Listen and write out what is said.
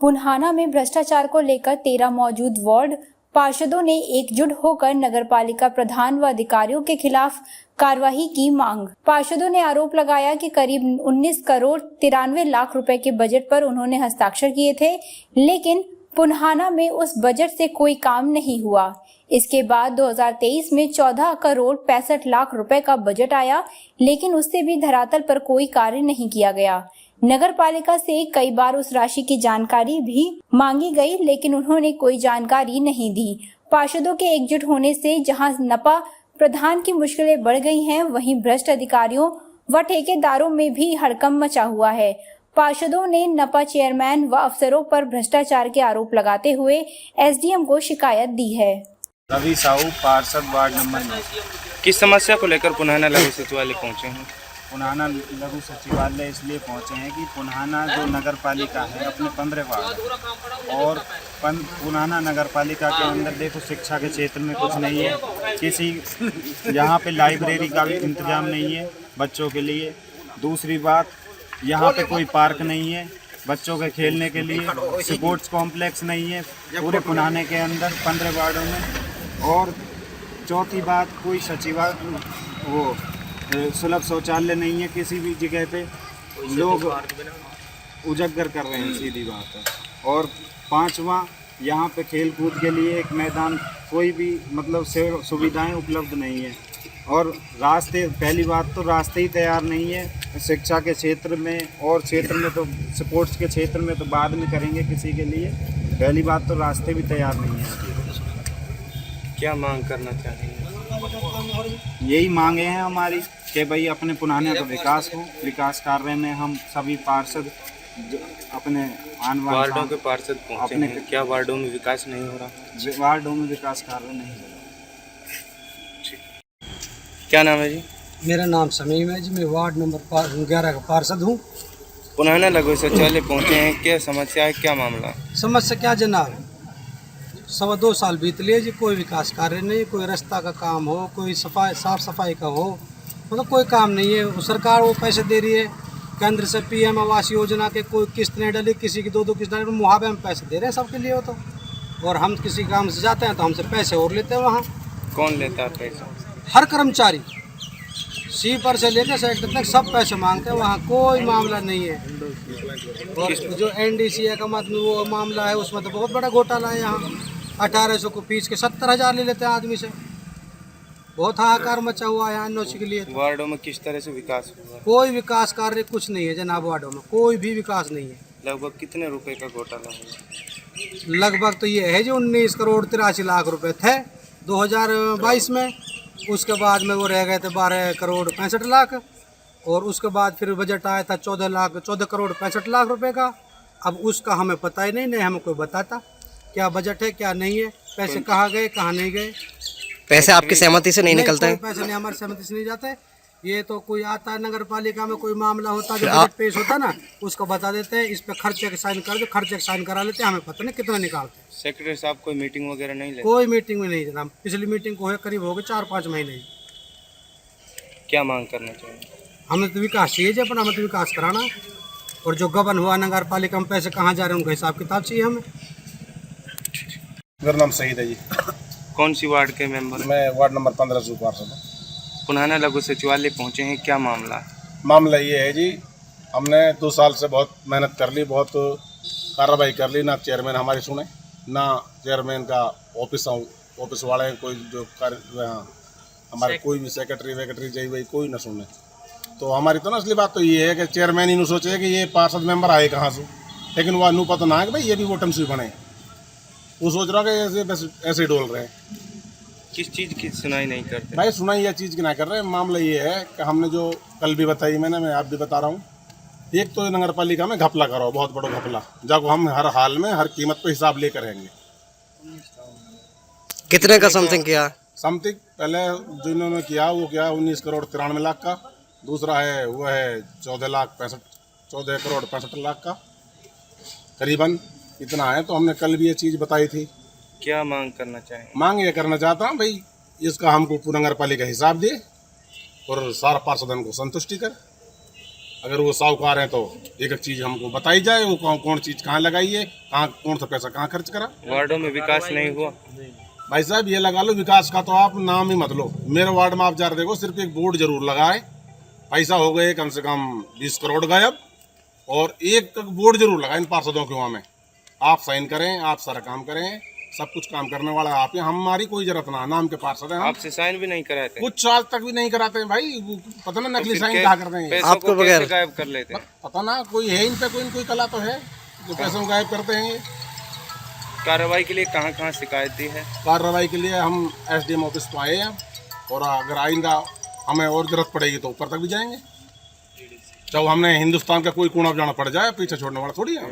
पुन्हाना में भ्रष्टाचार को लेकर 13 मौजूद वार्ड पार्षदों ने एकजुट होकर नगरपालिका प्रधान व अधिकारियों के खिलाफ कार्रवाई की मांग। पार्षदों ने आरोप लगाया कि करीब 19 करोड़ 93 लाख रुपए के बजट पर उन्होंने हस्ताक्षर किए थे, लेकिन पुन्हाना में उस बजट से कोई काम नहीं हुआ। इसके बाद 2023 में 14 करोड़ 65 लाख रुपए का बजट आया, लेकिन उससे भी धरातल पर कोई कार्य नहीं किया गया। नगर पालिका से कई बार उस राशि की जानकारी भी मांगी गई, लेकिन उन्होंने कोई जानकारी नहीं दी। पार्षदों के एकजुट होने से जहां नपा प्रधान की मुश्किलें बढ़ गई हैं, वहीं भ्रष्ट अधिकारियों व ठेकेदारों में भी हड़कंप मचा हुआ है। पार्षदों ने नपा चेयरमैन व अफसरों पर भ्रष्टाचार के आरोप लगाते हुए एसडीएम को शिकायत दी है। रवि साहू, पार्षद, वार्ड नंबर 9। किस समस्या को लेकर पुन्हाना लघु सचिवालय पहुंचे हैं? पुन्हाना लघु सचिवालय इसलिए पहुंचे हैं कि पुन्हाना जो नगर पालिका है अपने 15 वार्ड और पुन्हाना नगर पालिका के अंदर देखो शिक्षा के क्षेत्र में कुछ नहीं है, किसी यहाँ पे लाइब्रेरी का भी इंतजाम नहीं है बच्चों के लिए। दूसरी बात, यहाँ पे कोई पार्क नहीं है बच्चों के खेलने के लिए, स्पोर्ट्स कॉम्प्लेक्स नहीं है पूरे पुन्हाने के अंदर 15 वार्डों में। और चौथी बात, कोई सचिवालय वो सुलभ शौचालय नहीं है किसी भी जगह पे, लोग उजागर कर रहे हैं, सीधी बात है। और पांचवा, यहाँ पे खेल कूद के लिए एक मैदान, कोई भी मतलब सुविधाएं उपलब्ध नहीं है। और रास्ते, पहली बात तो रास्ते ही तैयार नहीं है शिक्षा के क्षेत्र में, और क्षेत्र में तो स्पोर्ट्स के क्षेत्र में तो बाद में करेंगे किसी के लिए। पहली बात तो रास्ते भी तैयार नहीं है। क्या मांग करना चाहेंगे? यही मांगे हैं हमारी कि भाई अपने पुन्हाने का विकास हो। विकास कार्य में हम सभी पार्षद अपने वार्डों के पार्षद पहुंचे हैं, क्या वार्डों में विकास नहीं हो रहा? वार्डों में विकास कार्य नहीं हो रहा। क्या नाम है जी? मेरा नाम समीम है जी, मैं वार्ड नंबर 11 का पार्षद हूँ। पुन्हाना लघु सचिवालय पहुंचे हैं, क्या समस्या है, क्या मामला? समस्या क्या जनाब, 2.25 साल बीत लिए जी, कोई विकास कार्य नहीं, कोई रास्ता का काम हो, कोई साफ सफाई का हो, मतलब कोई काम नहीं है। सरकार वो पैसे दे रही है केंद्र से, PM आवास योजना के कोई किस्त नहीं डाली, किसी की 2-2 किस्त डाली, मुहावे में पैसे दे रहे हैं सबके लिए वो तो। और हम किसी काम से जाते हैं तो हमसे पैसे और लेते हैं। वहाँ कौन लेता है पैसा? हर कर्मचारी स्वीपर से लेकर सेक्रेटरी तक सब पैसे मांगते हैं, वहाँ कोई मामला नहीं है। और जो NDCA का मतलब वो मामला है, उसमें तो बहुत बड़ा घोटाला है। यहाँ 1800 को फीस के 70,000 ले लेते हैं आदमी से। बहुत हाहाकार मचा हुआ है NOC के लिए। वार्डों में किस तरह से विकास हुआ? कोई विकास कार्य कुछ नहीं है जनाब, वार्डों में कोई भी विकास नहीं है। लगभग कितने रुपए का घोटाला है? लगभग तो ये है जो 19 करोड़ 83 लाख रुपए थे 2022 में, उसके बाद में वो रह गए थे 12 करोड़ 65 लाख, और उसके बाद फिर बजट आया था 14 करोड़ 65 लाख रुपए का। अब उसका हमें पता ही नहीं, हमें कोई बताता क्या बजट है क्या नहीं है, पैसे कहाँ गए कहाँ नहीं गए। पैसे आपकी सहमति से नहीं निकलते हैं? पैसे नहीं, हमारी सहमति से नहीं जाते। ये तो कोई आता है नगर पालिका में, कोई मामला होता है जो बजट पेश होता है ना, उसको बता देते हैं, इस पे खर्चे के साइन कर दो, खर्चे के साइन करा लेते हैं, हमें पता नहीं कितना निकालते हैं। सेक्रेटरी साहब कोई मीटिंग वगैरह नहीं लेते? कोई मीटिंग में नहीं जनाब, पिछली मीटिंग को है करीब हो गए 4-5 महीने। क्या मांग करना चाहिए? हमें तो विकास चाहिए जी, अपना हमें तो विकास कराना, और जो गबन हुआ नगर पालिका में पैसे कहाँ जा रहे हैं उनका हिसाब किताब चाहिए हमें। मेरा नाम सईद है जी। कौन सी वार्ड के मेंबर? मैं वार्ड नंबर 15 से पार्षद हूँ। पुन्हाना लघु सचिवालय पहुंचे हैं, क्या मामला? मामला ये है जी, हमने 2 साल से बहुत मेहनत कर ली, बहुत कार्रवाई कर ली, ना चेयरमैन हमारी सुने, ना चेयरमैन का ऑफिस वाले कोई जो कार्य हमारे कोई भी सेक्रेटरी वेक्रेटरी चाहिए भाई कोई ना सुने। तो हमारी तो ना असली बात तो ये है कि चेयरमैन ही सोचे कि ये पार्षद मेंबर आए कहाँ से, लेकिन वह नू पता ना है कि भाई ये भी वोटन से बने, वो सोच रहा है कि बस ऐसे ही डोल रहे हैं। किस चीज़ की सुनाई नहीं करते भाई? सुनाई यह चीज़ की ना कर रहे हैं। मामला ये है कि हमने जो कल भी बताई मैं आप भी बता रहा हूँ, एक तो नगर पालिका में घपला करो, बहुत बड़ा घपला, जब हम हर हाल में हर कीमत पे हिसाब लेकर रहेंगे। कितने का समथिंग किया? समथिंग पहले जो इन्होंने किया वो क्या 19 करोड़ 93 लाख का, दूसरा है वो है 14 करोड़ 65 लाख का, करीबन इतना है। तो हमने कल भी ये चीज़ बताई थी। क्या मांग करना चाहेंगे? मांग ये करना चाहता हूँ भाई, इसका हमको नगर पालिका हिसाब दे और सारा पार्षदन को संतुष्टि कर। अगर वो साहूकार हैं तो एक एक चीज़ हमको बताई जाए, वो कौन कौन चीज़ कहाँ लगाई है, कहाँ कौन सा पैसा कहाँ खर्च करा। वार्डों में विकास नहीं हुआ। भाई साहब ये लगा लो विकास का तो आप नाम ही मत लो। मेरे वार्ड में आप जा रहे देखो सिर्फ एक बोर्ड जरूर लगा है, पैसा हो गए कम से कम 20 करोड़ गायब, और एक बोर्ड जरूर लगा इन पार्षदों के वहाँ में, आप साइन करें, आप सारा काम करें, सब कुछ काम करने वाला आप हैं, हमारी कोई जरूरत ना, नाम के पार्षद हैं हम। आपसे साइन भी नहीं कराते? कुछ साल तक भी नहीं कराते हैं भाई, वो पता ना नकली साइन क्या करते हैं, पैसों आपको को कैसे बगैर- गायब कर लेते हैं? पता ना कोई है इन पे कोई कला तो है जो पैसों को गायब करते हैं। कार्रवाई के लिए कहाँ कहाँ शिकायत दी है? कार्रवाई के लिए हम SDM ऑफिस तो आए हैं, और अगर आइंदा हमें और जरूरत पड़ेगी तो ऊपर तक भी जाएंगे। चाहे हमने हिंदुस्तान का कोई कोना जाना पड़ जाए, पीछे छोड़ने वाला थोड़ी है।